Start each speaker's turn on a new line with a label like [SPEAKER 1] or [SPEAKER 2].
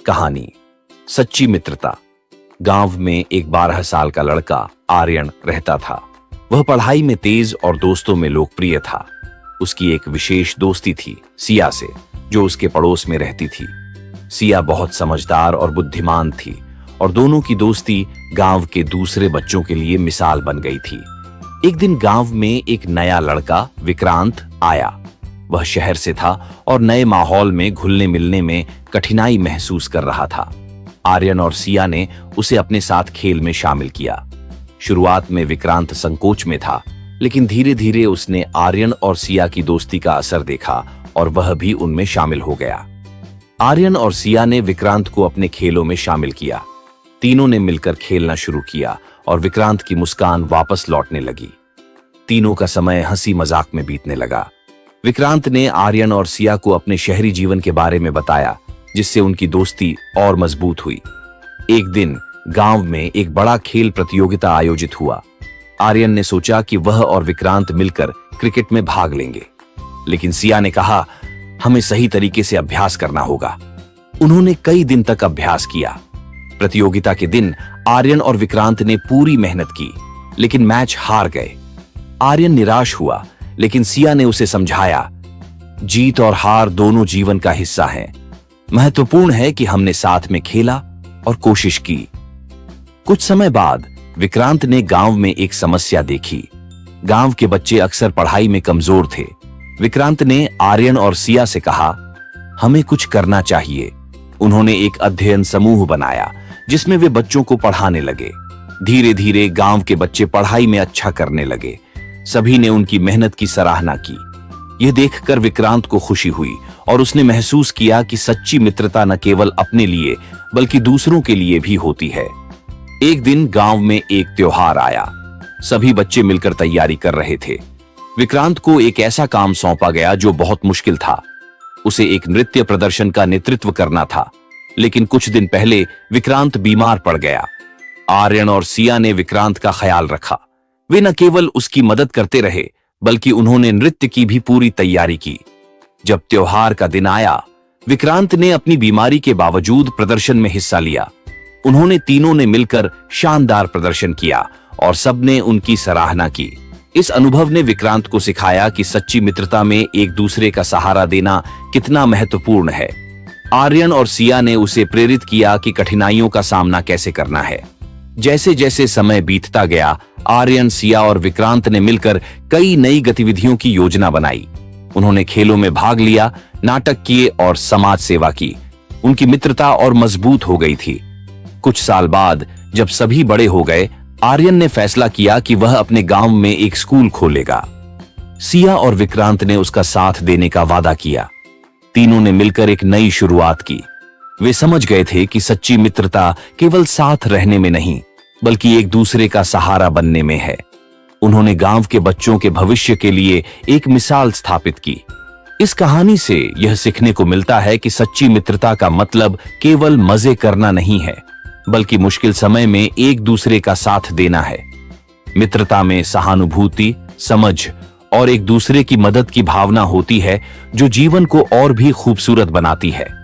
[SPEAKER 1] कहानी सच्ची मित्रता। गांव में एक 12 साल का लड़का आर्यन रहता था। वह पढ़ाई में तेज और दोस्तों में लोकप्रिय था। उसकी एक विशेष दोस्ती थी सिया से, जो उसके पड़ोस में रहती थी। सिया बहुत समझदार और बुद्धिमान थी और दोनों की दोस्ती गांव के दूसरे बच्चों के लिए मिसाल बन गई थी। एक दिन गांव में एक नया लड़का विक्रांत आया। वह शहर से था और नए माहौल में घुलने मिलने में कठिनाई महसूस कर रहा था। आर्यन और सिया ने उसे अपने साथ खेल में शामिल किया। शुरुआत में विक्रांत संकोच में था, लेकिन धीरे धीरे उसने आर्यन और सिया की दोस्ती का असर देखा और वह भी उनमें शामिल हो गया। आर्यन और सिया ने विक्रांत को अपने खेलों में शामिल किया। तीनों ने मिलकर खेलना शुरू किया और विक्रांत की मुस्कान वापस लौटने लगी। तीनों का समय हंसी मजाक में बीतने लगा। विक्रांत ने आर्यन और सिया को अपने शहरी जीवन के बारे में बताया, जिससे उनकी दोस्ती और मजबूत हुई। एक दिन गांव में एक बड़ा खेल प्रतियोगिता आयोजित हुआ। आर्यन ने सोचा कि वह और विक्रांत मिलकर क्रिकेट में भाग लेंगे, लेकिन सिया ने कहा, हमें सही तरीके से अभ्यास करना होगा। उन्होंने कई दिन तक अभ्यास किया। प्रतियोगिता के दिन आर्यन और विक्रांत ने पूरी मेहनत की, लेकिन मैच हार गए। आर्यन निराश हुआ, लेकिन सिया ने उसे समझाया, जीत और हार दोनों जीवन का हिस्सा हैं। महत्वपूर्ण है कि हमने साथ में खेला और कोशिश की। कुछ समय बाद विक्रांत ने गांव में एक समस्या देखी। गांव के बच्चे अक्सर पढ़ाई में कमजोर थे। विक्रांत ने आर्यन और सिया से कहा, हमें कुछ करना चाहिए। उन्होंने एक अध्ययन समूह बनाया, जिसमें वे बच्चों को पढ़ाने लगे। धीरे धीरे गांव के बच्चे पढ़ाई में अच्छा करने लगे। सभी ने उनकी मेहनत की सराहना की। यह देखकर विक्रांत को खुशी हुई और उसने महसूस किया कि सच्ची मित्रता न केवल अपने लिए बल्कि दूसरों के लिए भी होती है। एक दिन गांव में एक त्योहार आया। सभी बच्चे मिलकर तैयारी कर रहे थे। विक्रांत को एक ऐसा काम सौंपा गया जो बहुत मुश्किल था। उसे एक नृत्य प्रदर्शन का नेतृत्व करना था, लेकिन कुछ दिन पहले विक्रांत बीमार पड़ गया। आर्यन और सिया ने विक्रांत का ख्याल रखा। वे न केवल उसकी मदद करते रहे, बल्कि उन्होंने नृत्य की भी पूरी तैयारी की। जब त्योहार का दिन आया, विक्रांत ने अपनी बीमारी के बावजूद प्रदर्शन में हिस्सा लिया। उन्होंने तीनों ने मिलकर शानदार प्रदर्शन किया और सबने उनकी सराहना की। इस अनुभव ने विक्रांत को सिखाया कि सच्ची मित्रता में एक दूसरे का सहारा देना कितना महत्वपूर्ण है। आर्यन और सिया ने उसे प्रेरित किया कि कठिनाइयों का सामना कैसे करना है। जैसे जैसे समय बीतता गया, आर्यन, सिया और विक्रांत ने मिलकर कई नई गतिविधियों की योजना बनाई। उन्होंने खेलों में भाग लिया, नाटक किए और समाज सेवा की। उनकी मित्रता और मजबूत हो गई थी। कुछ साल बाद जब सभी बड़े हो गए, आर्यन ने फैसला किया कि वह अपने गांव में एक स्कूल खोलेगा। सिया और विक्रांत ने उसका साथ देने का वादा किया। तीनों ने मिलकर एक नई शुरुआत की। वे समझ गए थे कि सच्ची मित्रता केवल साथ रहने में नहीं, बल्कि एक दूसरे का सहारा बनने में है। उन्होंने गांव के बच्चों के भविष्य के लिए एक मिसाल स्थापित की। इस कहानी से यह सीखने को मिलता है कि सच्ची मित्रता का मतलब केवल मजे करना नहीं है, बल्कि मुश्किल समय में एक दूसरे का साथ देना है। मित्रता में सहानुभूति, समझ और एक दूसरे की मदद की भावना होती है, जो जीवन को और भी खूबसूरत बनाती है।